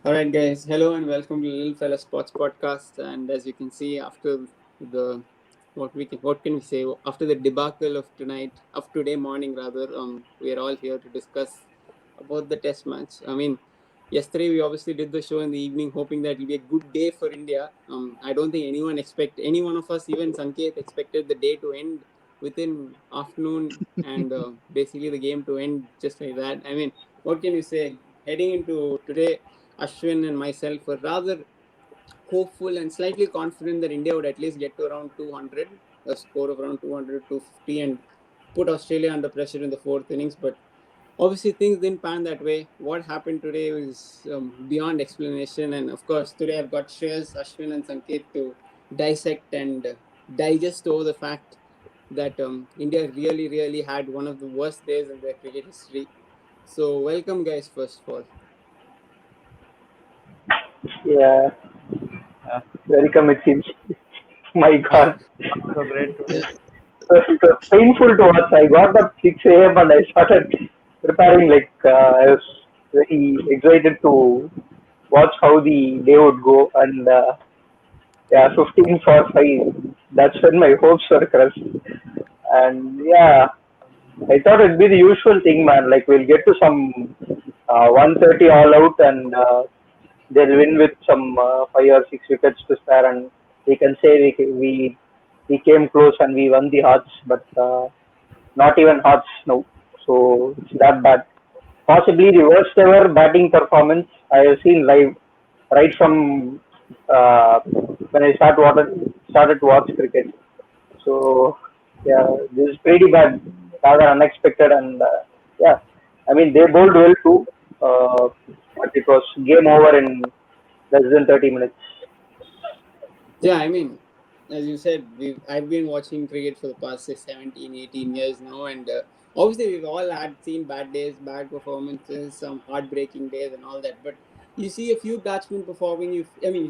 All right, guys. Hello and welcome to Little Fella Sports Podcast. And as you can see, after the what can we say after the debacle of tonight, of today morning rather, we are all here to discuss about the Test match. I mean, yesterday we obviously did the show in the evening, hoping that it'll be a good day for India. I don't think any one of us, even Sanket, expected the day to end within afternoon and basically the game to end just like that. I mean, what can you say? Heading into today, Ashwin and myself were rather hopeful and slightly confident that India would at least get to around 200, a score of around 200, 250, and put Australia under pressure in the fourth innings. But obviously, things didn't pan that way. What happened today was beyond explanation. And of course, today I've got Shreyas, Ashwin, and Sanket to dissect and digest over the fact that India really, really had one of the worst days in their cricket history. So, welcome, guys, first of all. Yeah, very committed. My God, So great today. it was painful to watch. I got up 6 a.m. and I started preparing. I was very excited to watch how the day would go. And yeah, 15 for 5. That's when my hopes were crushed. And yeah, I thought it'd be the usual thing, man. Like we'll get to some 130 all out, and they'll win with some 5 or 6 wickets to spare, and we can say we came close and we won the hearts, but not even hearts now. So it's that bad. Possibly the worst ever batting performance I have seen live, right from when I started to watch cricket. So yeah, this is pretty bad, rather unexpected, and yeah, I mean they bowled well too, but it was game over in less than 30 minutes. Yeah, I mean, as you said, I've been watching cricket for the past say, 17, 18 years now, and obviously we've all had seen bad days, bad performances, some heartbreaking days, and all that. But you see a few batsmen performing. You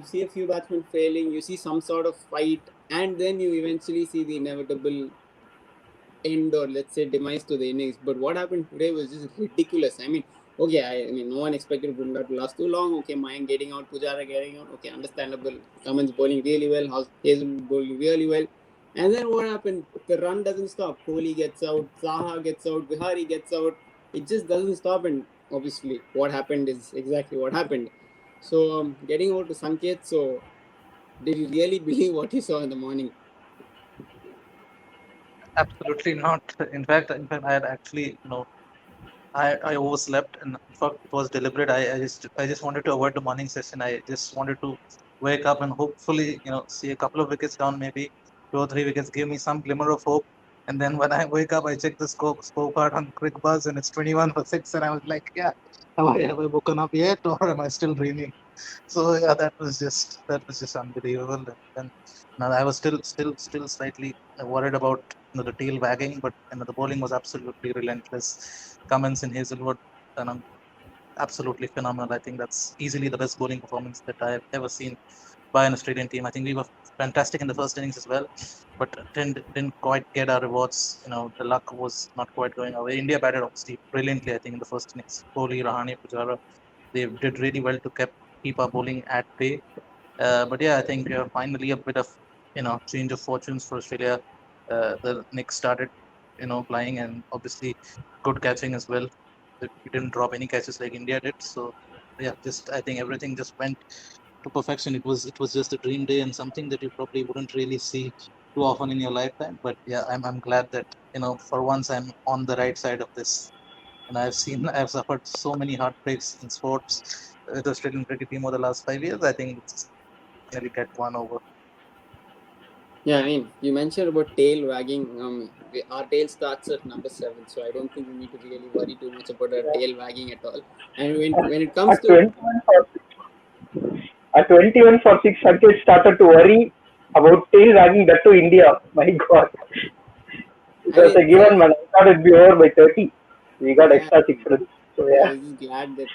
see a few batsmen failing. You see some sort of fight, and then you eventually see the inevitable end or let's say demise to the innings. But what happened today was just ridiculous. I mean, no one expected Bumrah to last too long. Okay, Mayank getting out, Pujara getting out. Okay, understandable. Cummins bowling really well, Hazel bowling really well. And then what happened? The run doesn't stop. Kohli gets out, Zaha gets out, Vihari gets out. It just doesn't stop. And obviously, what happened is exactly what happened. So, getting over to Sanket. So, did you really believe what you saw in the morning? Absolutely not. In fact, I had actually, I overslept, and in fact, it was deliberate. I just wanted to avoid the morning session. I just wanted to wake up and hopefully, see a couple of wickets down, maybe 2 or 3 wickets, give me some glimmer of hope. And then when I wake up, I check the scorecard on Quick Buzz, and it's 21 for 6, and I was like, yeah, have I woken up yet, or am I still dreaming? So yeah, that was just unbelievable. And then now I was still slightly worried about the tail wagging, but the bowling was absolutely relentless. Cummins and Hazelwood, you know, absolutely phenomenal. I think that's easily the best bowling performance that I have ever seen by an Australian team. I think we were fantastic in the first innings as well, but didn't quite get our rewards. The luck was not quite going our way. India batted obviously brilliantly. I think in the first innings, Kohli, Rahane, Pujara, they did really well to keep our bowling at bay. But yeah, I think finally a bit of change of fortunes for Australia. The Knicks started flying, and obviously good catching as well. We didn't drop any catches like India did. So yeah, just I think everything just went to perfection. It was just a dream day and something that you probably wouldn't really see too often in your lifetime. But yeah, I'm glad that for once I'm on the right side of this. And I've suffered so many heartbreaks in sports with the Australian cricket team over the last 5 years. I think it's finally get one over. Yeah, I mean, you mentioned about tail wagging. Our tail starts at number seven, so I don't think we need to really worry too much about our tail wagging at all. And when it comes At to 21 for at 21 for 6, Sanket started to worry about tail wagging that to India. My God, it I was a mean, given, man. I thought it'd be over by 30. We got yeah, extra 6 runs. So I yeah. was just glad that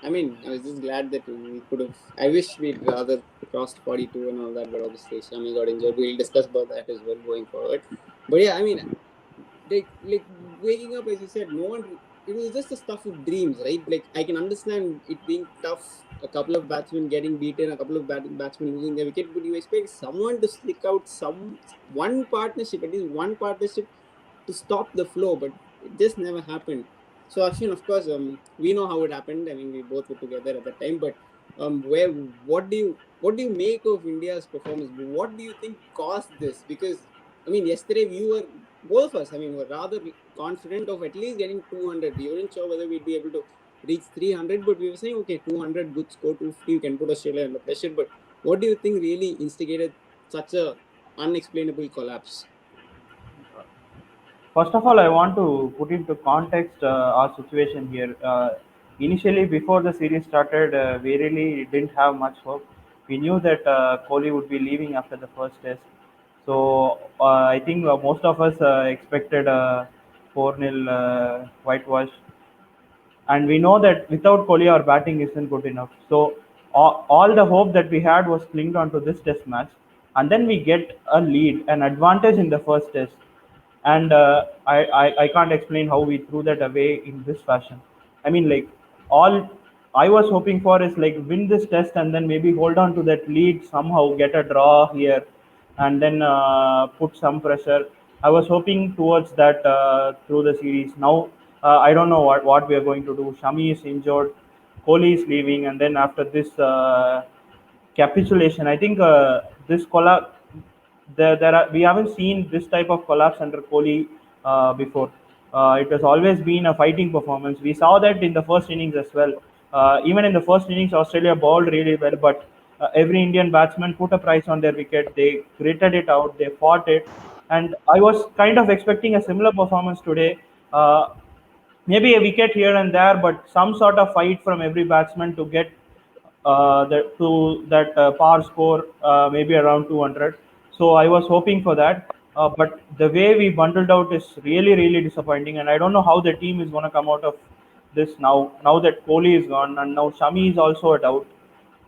I was just glad that we could have. I wish we'd rather crossed 42 and all that, but obviously Shami got injured. We'll discuss about that as well going forward. But yeah, I mean, like waking up as you said, no one. it was just the stuff of dreams, right? Like I can understand it being tough, a couple of batsmen getting beaten, a couple of batsmen losing their wicket, but you expect someone to stick out one partnership, at least one partnership to stop the flow, but it just never happened. So Ashwin, of course, we know how it happened. I mean, we both were together at that time, but where what do you make of India's performance? What do you think caused this? Because I mean, yesterday we were both of us. I mean, were rather confident of at least getting 200. We weren't sure whether we'd be able to reach 300, but we were saying, okay, 200, good score, 250, you can put Australia under pressure. But what do you think really instigated such a unexplainable collapse? First of all, I want to put into context our situation here. Initially, before the series started, we really didn't have much hope. We knew that Kohli would be leaving after the first test. So I think most of us expected a 4-0 whitewash, and we know that without Kohli, our batting isn't good enough. So all the hope that we had was clinged onto this test match, and then we get a lead, an advantage in the first test, and I can't explain how we threw that away in this fashion. I mean, like, all I was hoping for is like win this test and then maybe hold on to that lead somehow, get a draw here, and then put some pressure. I was hoping towards that through the series. Now I don't know what we are going to do. Shami is injured, Kohli is leaving, and then after this capitulation, I think this collapse. We haven't seen this type of collapse under Kohli before. It has always been a fighting performance. We saw that in the first innings as well. Even in the first innings, Australia bowled really well, but every Indian batsman put a price on their wicket. They gritted it out, they fought it, and I was kind of expecting a similar performance today. Maybe a wicket here and there, but some sort of fight from every batsman to get that par score, maybe around 200. So I was hoping for that. But the way we bundled out is really, really disappointing, and I don't know how the team is going to come out of this now. Now that Kohli is gone, and now Shami is also a doubt.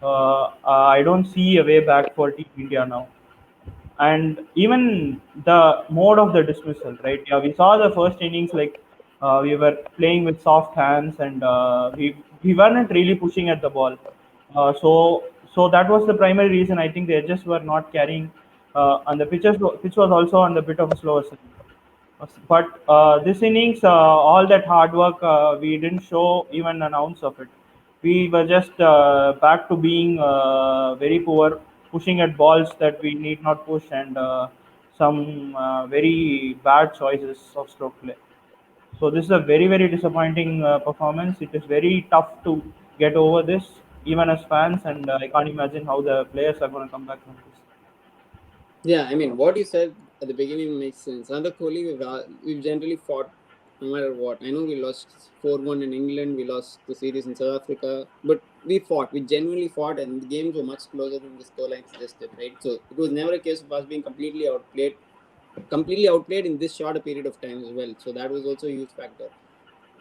I don't see a way back for Team India now. And even the mode of the dismissal, right? Yeah, we saw the first innings, like we were playing with soft hands, and we weren't really pushing at the ball. So that was the primary reason. I think they just were not carrying, and the pitch was also on the bit of a slower side. But this innings, all that hard work, we didn't show even an ounce of it. We were just back to being very poor, pushing at balls that we need not push, and some very bad choices of stroke play. So this is a very, very disappointing performance. It is very tough to get over this, even as fans, and I can't imagine how the players are going to come back from this. Yeah, I mean, what you said at the beginning makes sense. Under Kohli, we've generally fought no matter what. I know we lost 4-1 in England, we lost the series in South Africa, but we fought. We genuinely fought, and the games were much closer than the scoreline suggested, right? So it was never a case of us being completely outplayed in this short a period of time as well. So that was also a huge factor.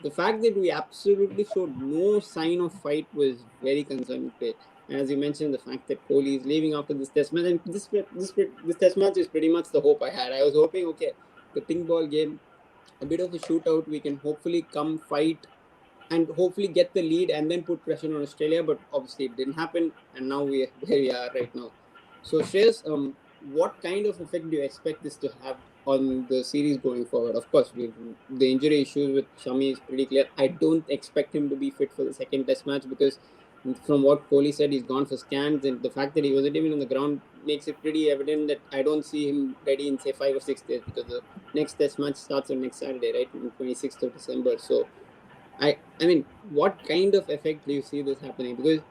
The fact that we absolutely showed no sign of fight was very concerning today. And as you mentioned, the fact that Kohli is leaving after this test match, and this test match is pretty much the hope I had. I was hoping, okay, the ping ball game, a bit of a shootout, we can hopefully come fight and hopefully get the lead and then put pressure on Australia. But obviously, it didn't happen, and now we are where we are right now. So, Shreyas, what kind of effect do you expect this to have on the series going forward? Of course, the injury issues with Shami is pretty clear. I don't expect him to be fit for the second Test match because, from what Kohli said, he's gone for scans, and the fact that he wasn't even on the ground makes it pretty evident that I don't see him ready in say 5 or 6 days because the next Test match starts on next Saturday, right, on 26th of December. So I mean, what kind of effect do you see this happening? Because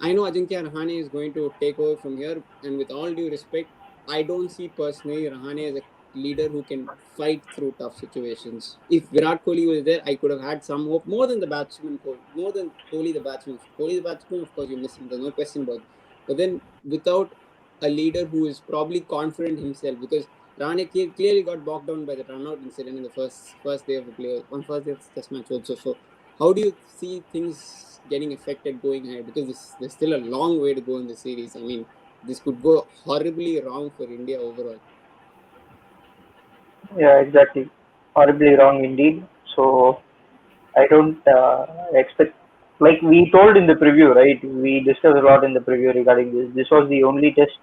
I know Ajinkya Rahane is going to take over from here, and with all due respect, I don't see personally Rahane as a leader who can fight through tough situations. If Virat Kohli was there, I could have had some hope more than the batsman, more than Kohli the batsman. Kohli the batsman, of course, you miss him. There's no question about it. But then without a leader who is probably confident himself, because Rahane clearly got bogged down by the run-out incident in the first day of the play, on first day of the Test match also. So how do you see things getting affected going ahead? Because there's still a long way to go in the series. I mean, this could go horribly wrong for India overall. Yeah, exactly. Horribly wrong indeed. So I don't expect, like we told in the preview, right? We discussed a lot in the preview regarding this. This was the only test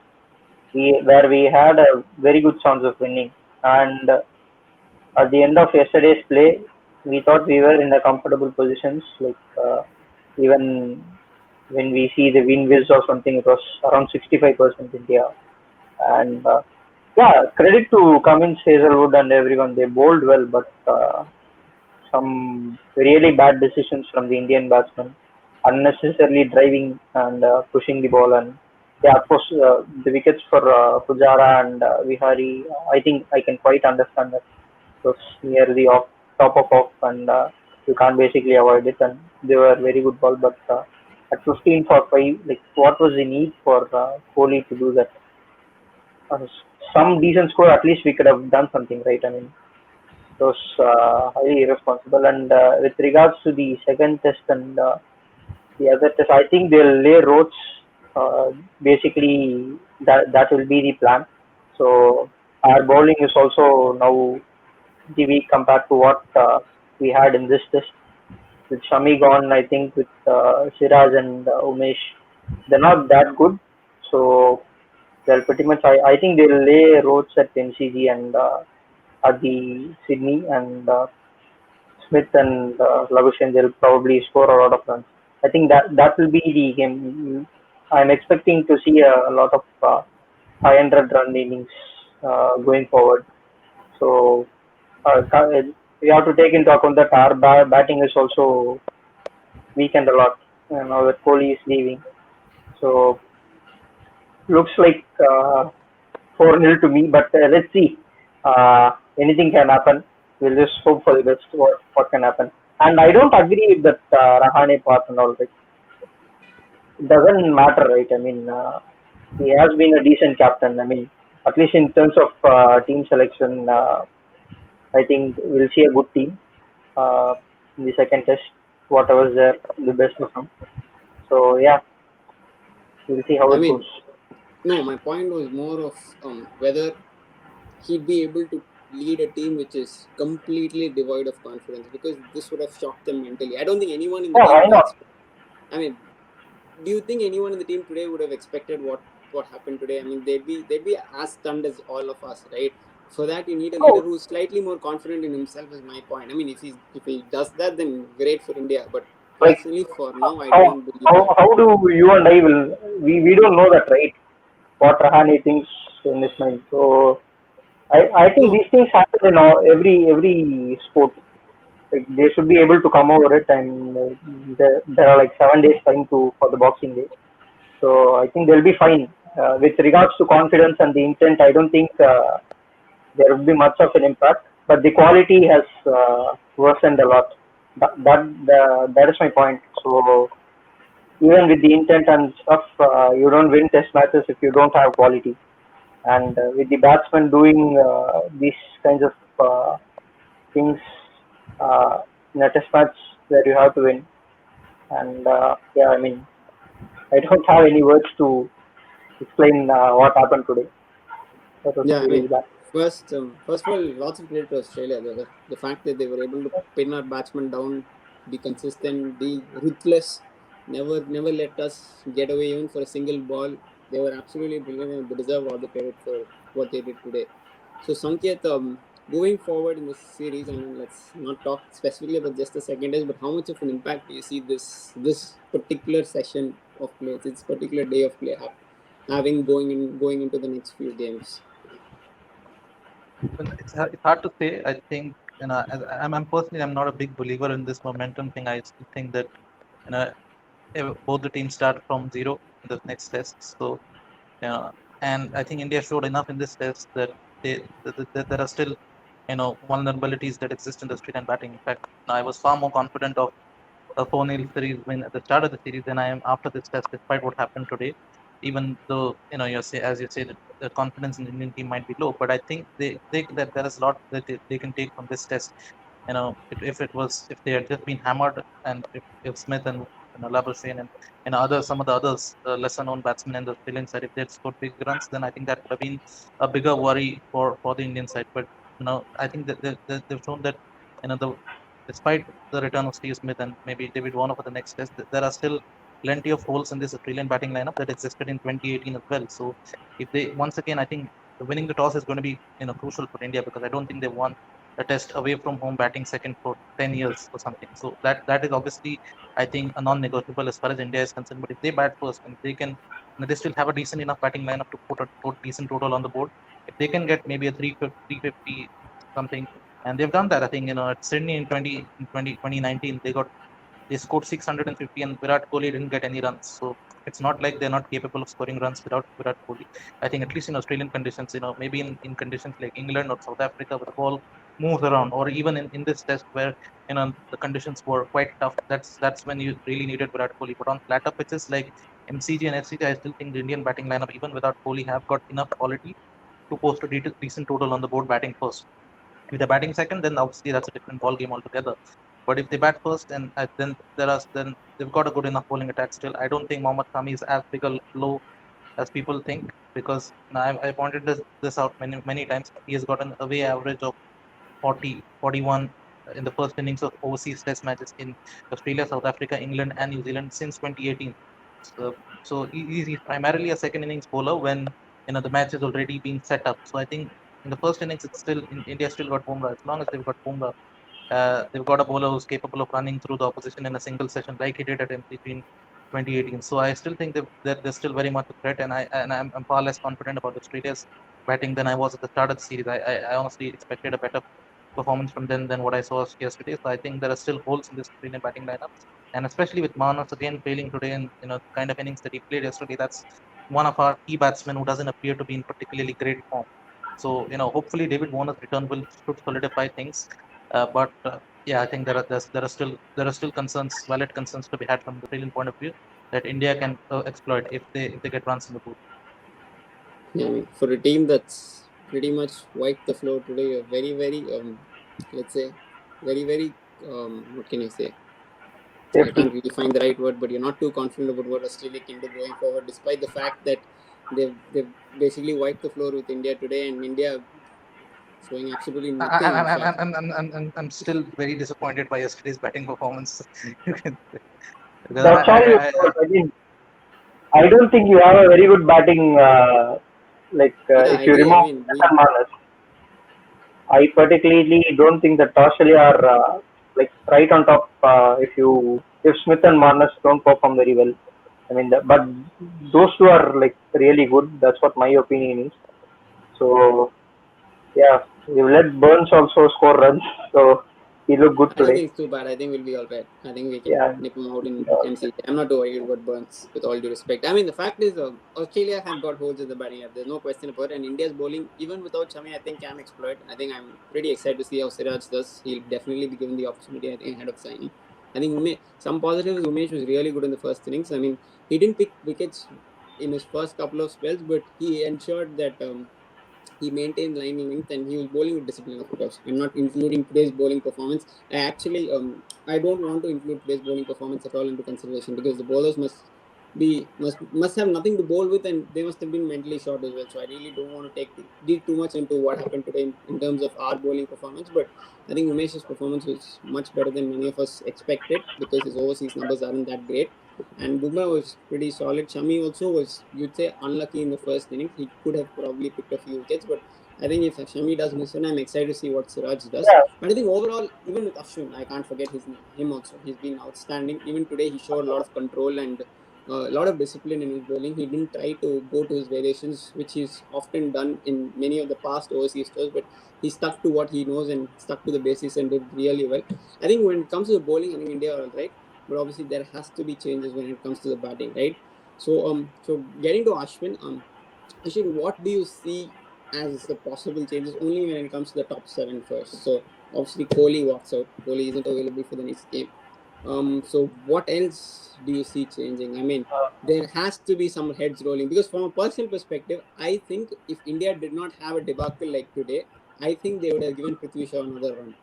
where we had a very good chance of winning. And at the end of yesterday's play, we thought we were in the comfortable positions. Like even when we see the win whiz or something, it was around 65% India. And yeah, credit to Cummins, Hazelwood, and everyone. They bowled well, but some really bad decisions from the Indian batsmen, unnecessarily driving and pushing the ball. And yeah, of course, the wickets for Pujara and Vihari, I think I can quite understand that. It was near the off, top of off, and you can't basically avoid it. And they were very good ball, but at 15 for 5, like what was the need for Kohli to do that? Uh, some decent score, at least we could have done something, right? I mean, it was highly irresponsible. And with regards to the second test and the other test, I think they'll lay roads. Basically, that will be the plan. So our bowling is also now the weak compared to what we had in this test. With Shami gone, I think with Siraj and Umesh, they're not that good. So they'll pretty much, I think they'll lay roads at MCG and at the Sydney, and Smith and Labuschagne, they'll probably score a lot of runs. I think that will be the game. I'm expecting to see a lot of 500 run innings going forward. So we have to take into account that our batting is also weakened a lot. Now that Kohli is leaving, so looks like 4-0 to me. But let's see. Anything can happen. We'll just hope for the best. What can happen? And I don't agree with that Rahane part and all. Like, it doesn't matter, right? I mean, he has been a decent captain. I mean, at least in terms of team selection, I think we'll see a good team in the second test. Whatever's there, the best of them. So yeah, we'll see how I it goes. mean, no, my point was more of whether he'd be able to lead a team which is completely devoid of confidence, because this would have shocked them mentally. I don't think anyone in the Yeah, team why would have not? expected. I mean, do you think anyone in the team today would have expected what happened today? I mean, they'd be as stunned as all of us, right? For that, you need a leader No, who's slightly more confident in himself. Is my point. I mean, if he does that, then great for India. But like personally, for now, I how don't believe that. how do you and I will we don't know that, right? What Rahane thinks in his mind. So I think No, these things happen in every sport. Like, they should be able to come over it, and there are like 7 days time to for the Boxing Day. So I think they'll be fine. With regards to confidence and the intent, I don't think there would be much of an impact. But the quality has worsened a lot. That is my point. So even with the intent and stuff, you don't win test matches if you don't have quality. And with the batsman doing these kinds of things uh, in a test match where you have to win. And yeah, I mean, I don't have any words to explain what happened today. That was yeah, I really mean, bad. first of all, lots of credit to Australia. The fact that they were able to pin our batsmen down, be consistent, be ruthless, never let us get away even for a single ball. They were absolutely brilliant, and they deserve all the credit for what they did today. So Sanket, going forward in this series, I mean, let's not talk specifically about just the second test, but how much of an impact do you see this particular session of play, this particular day of play having going into the next few games? Well, it's hard to say. I think, I'm personally, I'm not a big believer in this momentum thing. I still think that, you know both the teams start from zero in the next test. So, uh, and I think India showed enough in this test that that there are still, vulnerabilities that exist in the spin and batting. In fact, I was far more confident of a 4-0 series win at the start of the series than I am after this test, despite what happened today. Even though, as you say, the confidence in the Indian team might be low, but I think that there is a lot that they can take from this test. If they had just been hammered, and if Smith and, Labuschagne and, some of the others, lesser known batsmen in the Australian side, if they had scored big runs, then I think that would have been a bigger worry for the Indian side. But, I think that they've shown that, you know the despite the return of Steve Smith and maybe David Warner for the next test, there are still plenty of holes in this Australian batting lineup that existed in 2018 as well. So if they once again, I think winning the toss is going to be crucial for India, because I don't think they won a test away from home batting second for 10 years or something. So that is obviously, I think, a non-negotiable as far as India is concerned. But if they bat first and they can, they still have a decent enough batting lineup to put a decent total on the board. If they can get maybe a 350 something, and they've done that. I think at Sydney in 2019 they scored 650 and Virat Kohli didn't get any runs. So it's not like they're not capable of scoring runs without Virat Kohli. I think at least in Australian conditions, maybe in conditions like England or South Africa where the ball moves around, or even in this test where the conditions were quite tough, that's when you really needed Virat Kohli. But on flatter pitches like MCG and SCG, I still think the Indian batting lineup, even without Kohli, have got enough quality to post a decent total on the board batting first. If they're batting second, then obviously that's a different ball game altogether. But if they bat first, and then they've got a good enough bowling attack still. I don't think Mohammad Shami is as big a blow as people think, because I pointed this out many times. He has got an away average of 40, 41 in the first innings of overseas test matches in Australia, South Africa, England, and New Zealand since 2018. So he's primarily a second innings bowler when the match is already being set up. So I think in the first innings, it's still India still got Bumrah. As long as they've got Bumrah, they've got a bowler who's capable of running through the opposition in a single session like he did at MCG in 2018. So I still think that they're still very much a threat, and I'm far less confident about Australia's batting than I was at the start of the series. I honestly expected a better performance from them than what I saw yesterday. So I think there are still holes in this Australian batting lineup, and especially with Manas again failing today, and the kind of innings that he played yesterday, that's one of our key batsmen who doesn't appear to be in particularly great form. So hopefully David Warner's return should solidify things. But yeah, I think there are still concerns, valid concerns to be had from the Australian point of view, that India can exploit if they get runs in the booth. Yeah, I mean, for a team that's pretty much wiped the floor today, a very let's say very what can I say? I Safety. can't really find the right word, but you're not too confident about what Australia can do going forward, despite the fact that they've basically wiped the floor with India today, and India showing absolutely nothing. In fact, I'm still very disappointed by yesterday's batting performance. You can say. Because That's all you got. I mean, I don't think you have a very good batting. yeah, I If you agree. I remove mean, Manas, I particularly don't think that Australia are like right on top. If Smith and Manas don't perform very well, I mean, but those two are like really good. That's what my opinion is. So yeah, you let Burns also score runs, so he looked good I don't today. think it's too bad. I think we'll be all right. I think we can Yeah, nip him out in yeah, MCG. I'm not too worried about Burns, with all due respect. I mean, the fact is, Australia have got holes in the batting app. There's no question about it. And India's bowling, even without Shami, I think can exploit. I think I'm pretty excited to see how Siraj does. He'll definitely be given the opportunity, I think, ahead of signing. I think some positives, Umesh was really good in the first innings. I mean, he didn't pick wickets in his first couple of spells, but he ensured that he maintained line length and he was bowling with discipline, of course. I'm not including today's bowling performance. I don't want to include today's bowling performance at all into consideration, because the bowlers must have nothing to bowl with, and they must have been mentally short as well. So I really don't want to dig too much into what happened today in terms of our bowling performance. But I think Umesh's performance was much better than many of us expected, because his overseas numbers aren't that great. And Bumrah was pretty solid. Shami also was, you'd say, unlucky in the first innings. He could have probably picked a few wickets, but I think if Shami does miss one, I'm excited to see what Siraj does. yeah. But I think overall, even with Ashwin, I can't forget him also. He's been outstanding. Even today, he showed a lot of control and a lot of discipline in his bowling. He didn't try to go to his variations, which he's often done in many of the past overseas tours, but he stuck to what he knows and stuck to the basics and did really well. I think when it comes to the bowling, I think India are all right, but obviously there has to be changes when it comes to the batting, right? So getting to Ashwin, what do you see as the possible changes only when it comes to the top seven first? So obviously Kohli walks out. Kohli isn't available for the next game. So what else do you see changing? I mean, there has to be some heads rolling, because from a personal perspective, I think if India did not have a debacle like today, I think they would have given Prithvi Shaw another run.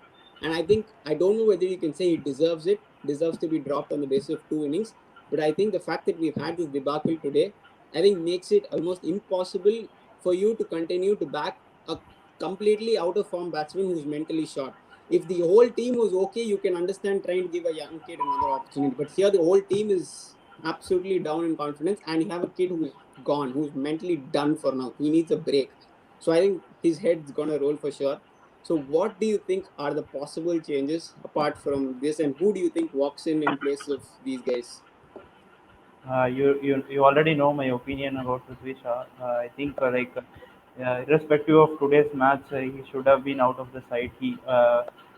And I don't know whether you can say he deserves to be dropped on the basis of two innings. But I think the fact that we've had this debacle today, I think makes it almost impossible for you to continue to back a completely out of form batsman who's mentally short. if the whole team was okay, you can understand trying to give a young kid another opportunity. But here the whole team is absolutely down in confidence, and you have a kid who's gone, who's mentally done for now. He needs a break. So I think his head's gonna roll for sure. So what do you think are the possible changes apart from this, and who do you think walks in place of these guys? You already know my opinion about Prithvi Shah. I think irrespective of today's match, he should have been out of the side.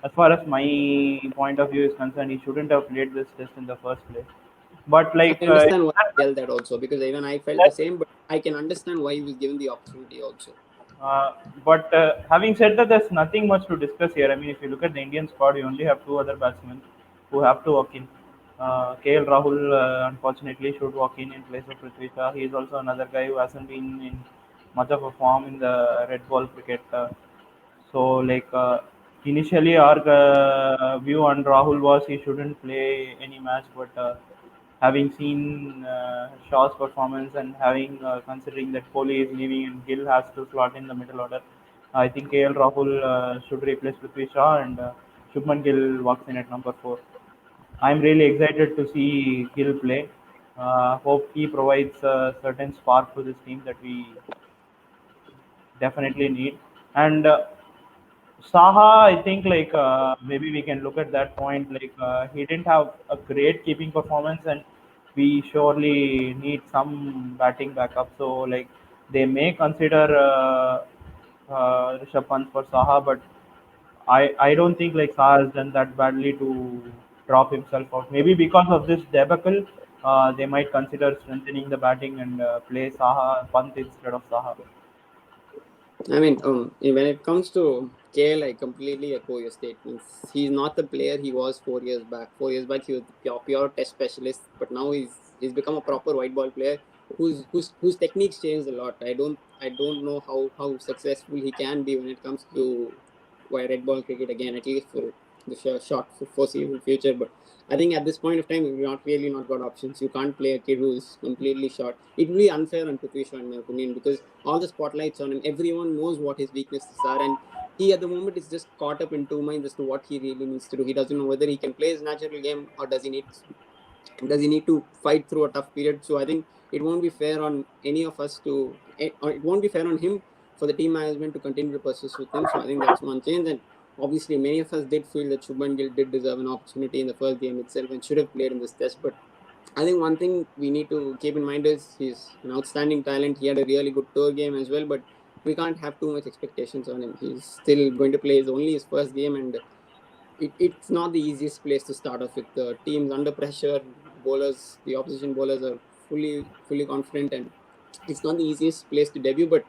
As far as my point of view is concerned, he shouldn't have played this test in the first place. But I understand why you tell that also, because even I felt the same, but I can understand why he was given the opportunity also. Uh, but having said that, there's nothing much to discuss here. I mean, if you look at the Indian squad, you only have two other batsmen who have to walk in. KL Rahul, unfortunately, should walk in place of Prithvi Shah. He is also another guy who hasn't been in much of a form in the red ball cricket. So, initially, our view on Rahul was he shouldn't play any match, but having seen Shaw's performance and having considering that Kohli is leaving and Gill has to slot in the middle order, I think KL Rahul should replace Prithvi Shaw and Shubman Gill walks in at number 4. I'm really excited to see Gill play. Hope he provides a certain spark to this team that we definitely need. And Saha, I think maybe we can look at that point. He didn't have a great keeping performance, and we surely need some batting backup. So they may consider Rishabh Pant for Saha, but I don't think Saha has done that badly to drop himself out. Maybe because of this debacle, they might consider strengthening the batting and play Saha Pant instead of Saha. I mean, when it comes to KL, I completely echo your statements. He's not the player he was 4 years back. 4 years back, he was the pure test specialist, but now he's become a proper white ball player whose techniques changed a lot. I don't know how successful he can be when it comes to red ball cricket again, at least for the short foreseeable future. But I think at this point of time, we've not got options. You can't play a kid who is completely short. It will be unfair on Prithvi Shaw, in my opinion, because all the spotlights on him. Everyone knows what his weaknesses are, and he at the moment is just caught up in two minds as to what he really needs to do. He doesn't know whether he can play his natural game or does he need to fight through a tough period. So I think it won't be fair on any of us or it won't be fair on him for the team management to continue to persist with him. So I think that's one change. And obviously, many of us did feel that Shubman Gill did deserve an opportunity in the first game itself and should have played in this test. But I think one thing we need to keep in mind is he's an outstanding talent. He had a really good tour game as well, but we can't have too much expectations on him. He's still going to play his first game, and it's not the easiest place to start off with. The teams under pressure, the opposition bowlers are fully confident, and it's not the easiest place to debut. But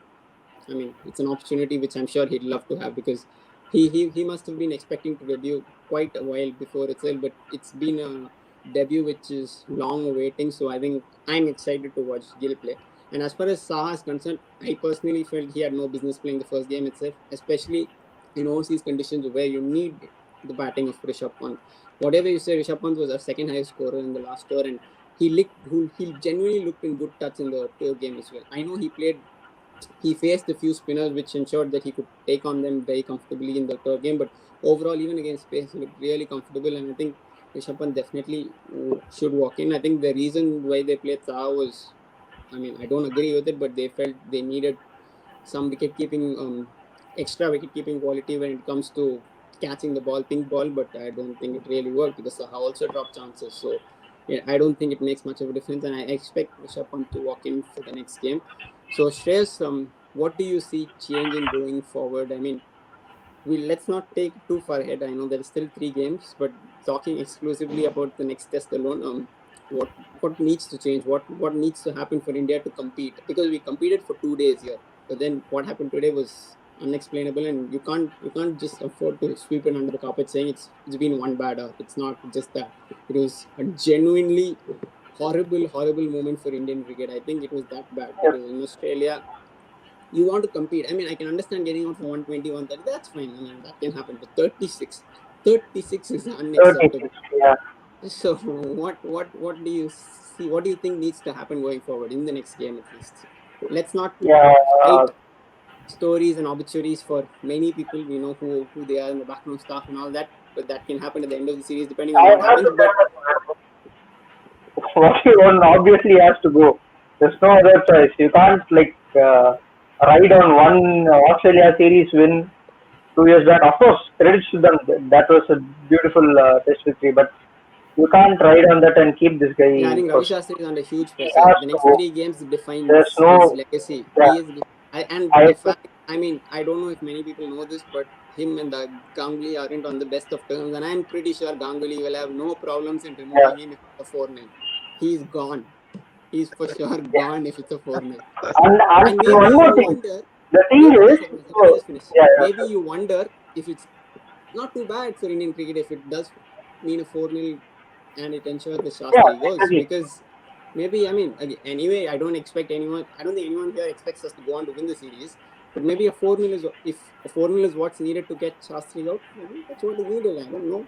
I mean, it's an opportunity which I'm sure he'd love to have, because he must have been expecting to debut quite a while before itself. But it's been a debut which is long awaiting. So I think I'm excited to watch Gill play. And as far as Saha is concerned, I personally felt he had no business playing the first game itself, especially in overseas conditions where you need the batting of Rishabh Pant. Whatever you say, Rishabh Pant was our second highest scorer in the last tour, and he genuinely looked in good touch in the tour game as well. I know he faced a few spinners which ensured that he could take on them very comfortably in the tour game, but overall, even against pace, he looked really comfortable, and I think Rishabh Pant definitely should walk in. I think the reason why they played Saha was, I mean, I don't agree with it, but they felt they needed some extra wicket keeping quality when it comes to catching the ball, pink ball, but I don't think it really worked because Saha also dropped chances. So yeah, I don't think it makes much of a difference, and I expect Rishabh Pant to walk in for the next game. So Shreyas, what do you see changing going forward? I mean, let's not take it too far ahead. I know there are still 3 games, but talking exclusively about the next test alone, what needs to change? What needs to happen for India to compete? Because we competed for 2 days here, but then what happened today was unexplainable, and you can't just afford to sweep it under the carpet saying it's been one bad hour. It's not just that. It was a genuinely horrible moment for Indian cricket. I think it was that bad Yes, because in Australia you want to compete. I mean, I can understand getting out for 120, 130. That's fine. I mean, that can happen. But 36 is 36. unacceptable. Yeah, So, what do you see? What do you think needs to happen going forward in the next game at least? Let's not yeah. fight. stories and obituaries for many people. We know who they are in the background staff and all that, but that can happen at the end of the series depending on I what have happens. to But one obviously has to go. There's no other choice. You can't ride on one Australia series win 2 years back. Of course, credits to them. That was a beautiful test victory, but you can't ride on that and keep this yeah, I guy think Ravi because Shastri is under huge he pressure. has The to next go. 3 games There's defines his no, legacy. yeah. And I the fact, I mean, I don't know if many people know this, but him and the Ganguly aren't on the best of terms, and I'm pretty sure Ganguly will have no problems in yeah, removing him if it's a 4-0. He's gone. He's for sure yeah. gone if it's a 4-0. And And maybe one more you thing. wonder, The thing maybe is, let me so, just finish. yeah, yeah, Maybe sure. you wonder if it's not too bad for Indian cricket if it does mean a 4-0 and it ensures the Yeah, Shastri goes. exactly. Because maybe, I mean, anyway, I don't think anyone here expects us to go on to win the series. But maybe a 4-0 is, if a 4-0 is what's needed to get Shastri out, maybe that's what is needed. I don't know.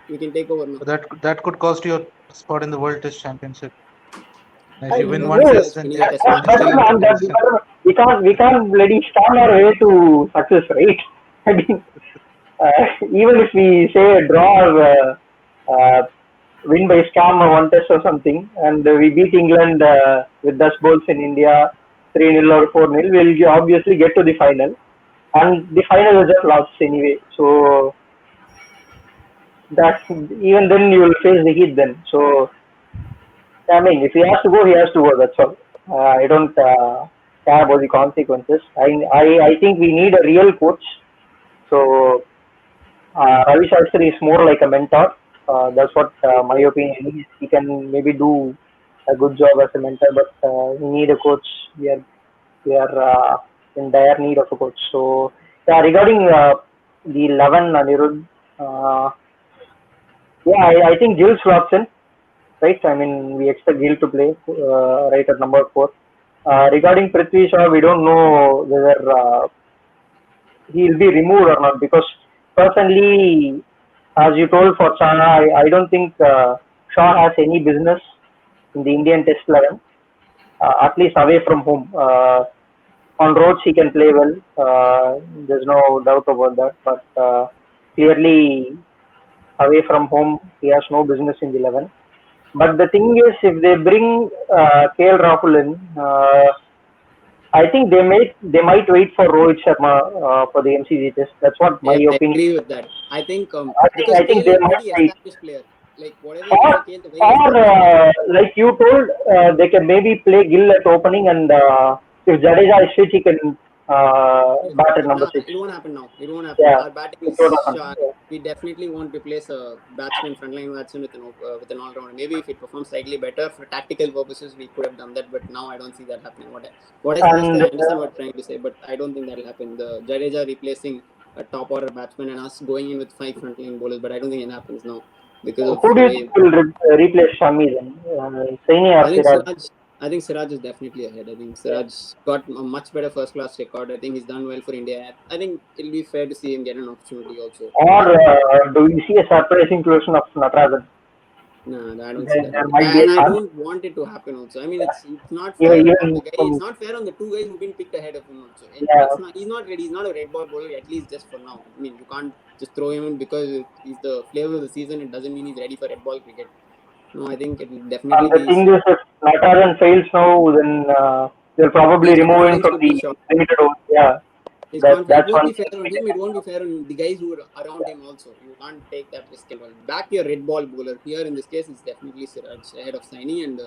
We can take over now. That could cost you a spot in the World Test Championship. If I you And win don't one think no, so. test, It's then winning a yeah, test then match you're is better still in difficult. the man, that contention. better. We can't bloody stand our way to success, right? I mean, even if we say a draw or win by scam or one test or something, and we beat England with dust bowls in India 3-0 or 4-0, we'll obviously get to the final. And the final is just lost anyway. So that even then you will face the heat then. So I mean, if he has to go, he has to go. That's all. I don't care about the consequences. I think we need a real coach. So Ravi Shastri is more like a mentor. That's what my opinion is. He can maybe do a good job as a mentor, but we need a coach. We are in dire need of a coach. So yeah, regarding the 11 Anirudh, yeah, I think Gill slots in, right? I mean, we expect Gill to play right at number 4. Regarding Prithvi Shaw, we don't know whether he will be removed or not because personally, as you told for China, I don't think Shaw has any business in the Indian Test 11, at least away from home. On roads, he can play well. There's no doubt about that. But clearly, away from home, he has no business in the 11. But the thing is, if they bring KL Rahul in, I think they might wait for Rohit Sharma for the MCG test. That's what my Yeah, I opinion. agree with that. I think I think because I think KL they is a might pretty wait. established player. Like whatever you Or say, KL is a very established player. like you told, they can maybe play Gill at opening, and if Jadeja is fit, he can bat at number No, 6. it won't happen now. It won't happen. Yeah, Our batting it is would happen. sharp. Yeah. We definitely won't replace a batsman, frontline batsman with an all-rounder. Maybe if it performs slightly better for tactical purposes, we could have done that. But now I don't see that happening. What I asked, And I understand what you're trying to say, but I don't think that'll happen. The Jadeja replacing a top-order batsman and us going in with 5 frontline bowlers, but I don't think it happens now because of who do the you think way. will replace Shami then? Saini or I think Siraj? Siraj. I think Siraj is definitely ahead. I think Siraj got a much better first class record. I think he's done well for India. I think it'll be fair to see him get an opportunity also. Or do you see a surprise inclusion of Natarajan? No, I don't see that There happening. might be a And I chance. don't want it to happen also. I mean, it's not Even, fair on the even guy. It's from, not fair on the 2 guys who've been picked ahead of him also. yeah, It's not. He's not ready. He's not a red ball bowler at least just for now. I mean, you can't just throw him in because he's the flavor of the season. It doesn't mean he's ready for red ball cricket. No, I think it will definitely and the be. thing is, if Natarajan fails now, then they'll probably His remove him confidence from could be the shot. limited over. Yeah, It that's won't one be thing fair on we him. can It won't be fair on the guys who are around him also. You can't take that risk at all. Back your red ball bowler. Here in this case, it's definitely Siraj ahead of Saini, and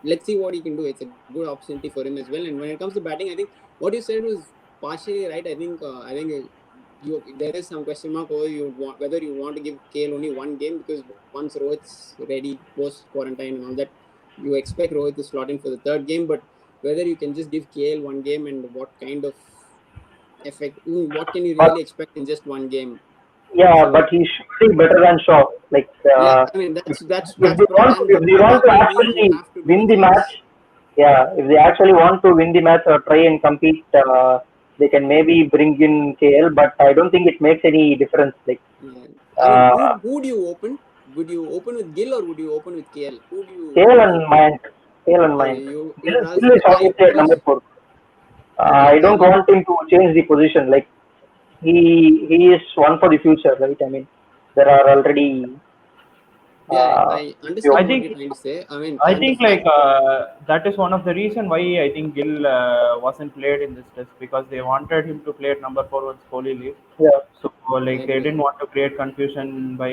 let's see what he can do. It's a good opportunity for him as well. And when it comes to batting, I think what you said was partially right. I think there is some question mark over whether you want to give KL only one game because once Rohit's ready post quarantine and all that, you expect Rohit to slot in for the third game, but whether you can just give KL one game and what kind of effect, what can you but really expect in just one game? yeah, but So he's surely better than Shaw. Like yeah, I mean if, if that's they want to, and the if they want to problem is you actually have to do win the the match, jobs. yeah, if they actually want to win the match or try and compete, they can maybe bring in KL. But I don't think it makes any difference. Like Yeah. I mean, uh, who do you open? Would you open with Gill or would you open with KL? KL and Mayank, KL and Mayank. You Gill, rather Gill say is obviously at number 4. I don't want him to change the position. Like he is one for the future, right? I mean, there are already Yeah, uh, I I understand what few. you're think trying to say. I mean, I and the think like fact, that is one of the reason why I think Gill wasn't played in this test because they wanted him to play at number four once Kohli leave. Yeah, So I like they agree. didn't want to create confusion by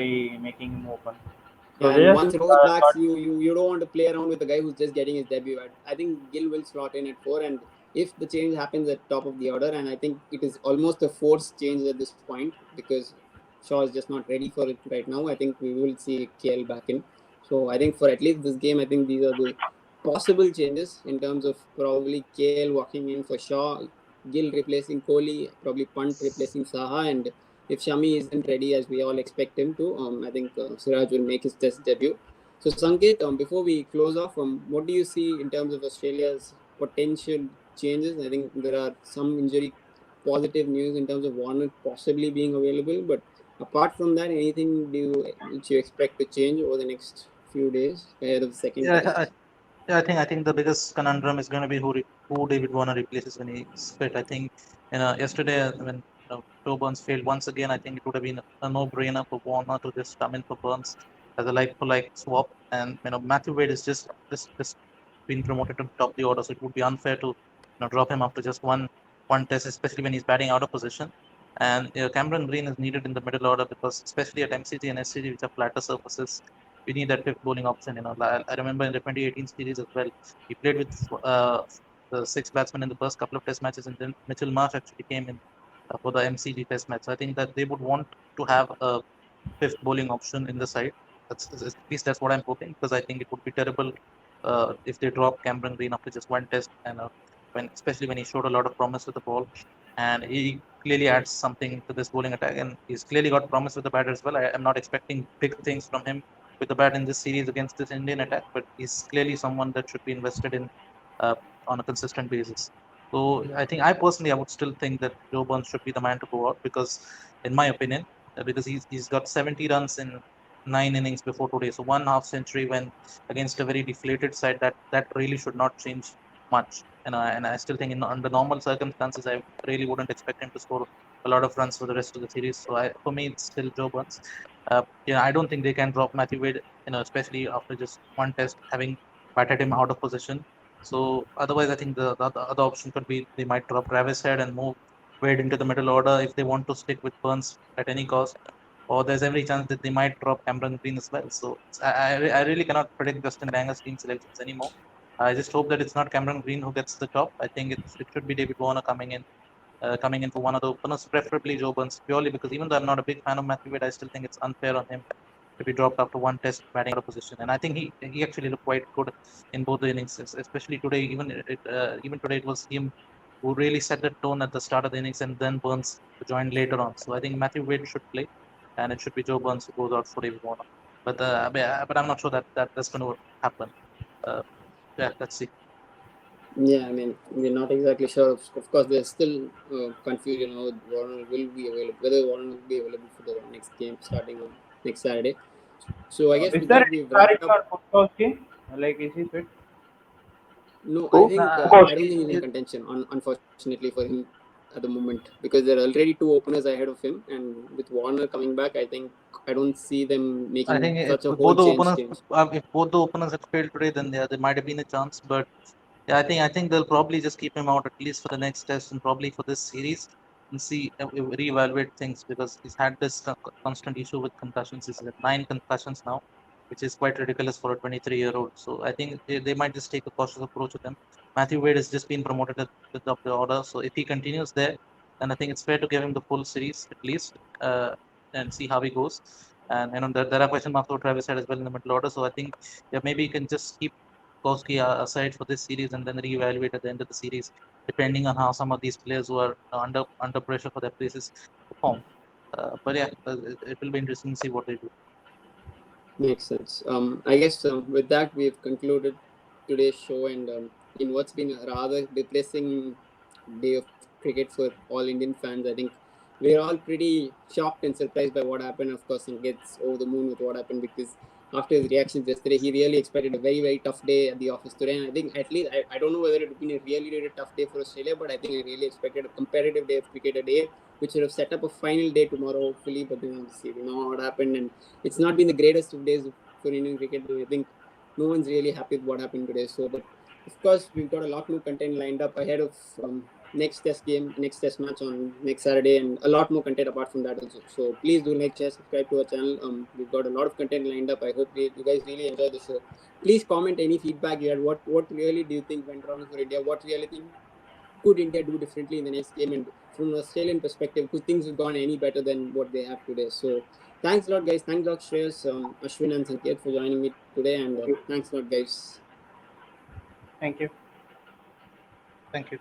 making him open. So Yeah, they and just once Rohit backs, thought, you don't want to play around with the guy who's just getting his debut. I think Gill will slot in at four, and if the change happens at top of the order, and I think it is almost a forced change at this point because Shaw is just not ready for it right now. I think we will see KL back in. So I think for at least this game, I think these are the possible changes in terms of probably KL walking in for Shaw, Gill replacing Kohli, probably Punt replacing Saha, and if Shami isn't ready as we all expect him to, I think Siraj will make his test debut. So Sanket, before we close off, what do you see in terms of Australia's potential changes? I think there are some injury positive news in terms of Warner possibly being available, but apart from that, anything which you expect to change over the next few days ahead of the second Yeah, test? yeah, I think the biggest conundrum is going to be who David Warner replaces when he's fit. I think yesterday when Joe Burns failed once again, I think it would have been a no-brainer for Warner to just come in for Burns as a like-for-like swap. And Matthew Wade is just been promoted to the top of the order, so it would be unfair to drop him after just one test, especially when he's batting out of position. And Cameron Green is needed in the middle order because especially at MCG and SCG, which are flatter surfaces, we need that fifth bowling option. I remember in the 2018 series as well, he played with the six batsmen in the first couple of test matches, and then Mitchell Marsh actually came in for the MCG test match. So I think that they would want to have a fifth bowling option in the side. At least that's what I'm hoping, because I think it would be terrible if they drop Cameron Green after just one test, and especially when he showed a lot of promise with the ball, and he clearly adds something to this bowling attack, and he's clearly got promise with the bat as well. I am not expecting big things from him with the bat in this series against this Indian attack, but he's clearly someone that should be invested in uh, on a consistent basis. So I personally I would still think that Joe Burns should be the man to go out because, in my opinion, because he's got 70 runs in 9 innings before today, so one half century when against a very deflated side, that really should not change much. And I still think under normal circumstances, I really wouldn't expect him to score a lot of runs for the rest of the series. So for me, it's still Joe Burns. I don't think they can drop Matthew Wade, especially after just one test having batted him out of position. So otherwise, I think the other option could be they might drop Travis Head and move Wade into the middle order if they want to stick with Burns at any cost. Or there's every chance that they might drop Cameron Green as well. So I really cannot predict Justin Langer's team selections anymore. I just hope that it's not Cameron Green who gets the job. I think it should be David Warner coming in for one of the openers, preferably Joe Burns, purely because even though I'm not a big fan of Matthew Wade, I still think it's unfair on him to be dropped after one test batting out of position. And I think he actually looked quite good in both the innings, especially today. Even today, it was him who really set the tone at the start of the innings, and then Burns joined later on. So I think Matthew Wade should play, and it should be Joe Burns who goes out for David Warner. But I'm not sure that's going to happen. Uh, yeah, let's see. Yeah, I mean, we're not exactly sure. Of course, there's still confusion how Warner will be available, whether Warner will be available for the next game starting on next Saturday. So I guess is with there that, any we've wrapped clarity up. on Puskowski? Like, is he fit? No, I who? think Uh, I don't Kukoski. think he's in contention, unfortunately for him at the moment, because there are already two openers ahead of him, and with Warner coming back, I think I don't see them I making think if such a whole both the change. openers Change. if both the openers had failed today, then yeah, there might have been a chance. But yeah, I think they'll probably just keep him out at least for the next test and probably for this series and see reevaluate things because he's had this constant issue with concussions. He's had 9 concussions now, which is quite ridiculous for a 23-year-old. So I think they might just take a cautious approach with him. Matthew Wade has just been promoted at the top of the order, so if he continues there, then I think it's fair to give him the full series at least and see how he goes. And there are question marks for Travis Head as well in the middle order. So I think yeah, maybe you can just keep Koski aside for this series and then reevaluate at the end of the series, depending on how some of these players who are under pressure for their places perform. But yeah, it will be interesting to see what they do. Makes sense. I guess with that we've concluded today's show, and in what's been a rather depressing day of cricket for all Indian fans, I think we're all pretty shocked and surprised by what happened. Of course, and gets over the moon with what happened because after his reactions yesterday. He really expected a very, very tough day at the office today. And I think at least, I don't know whether it would have been a really, really tough day for Australia, but I think I really expected a competitive day of cricket, a day which would have set up a final day tomorrow, hopefully. But then obviously, we know what happened. And it's not been the greatest of days for Indian cricket. I think no one's really happy with what happened today. So, but of course, we've got a lot more content lined up ahead of next test match on next Saturday, and a lot more content apart from that also. So please do like, share, subscribe to our channel. We've got a lot of content lined up. I hope you guys really enjoy the show. Please comment any feedback you had. What really do you think went wrong for India? What really think could India do differently in the next game? And from an Australian perspective, could things have gone any better than what they have today? So thanks a lot, guys. Thanks a lot, Shreyas, Ashwin, and Sanket for joining me today. And thanks a lot, guys. Thank you. Thank you.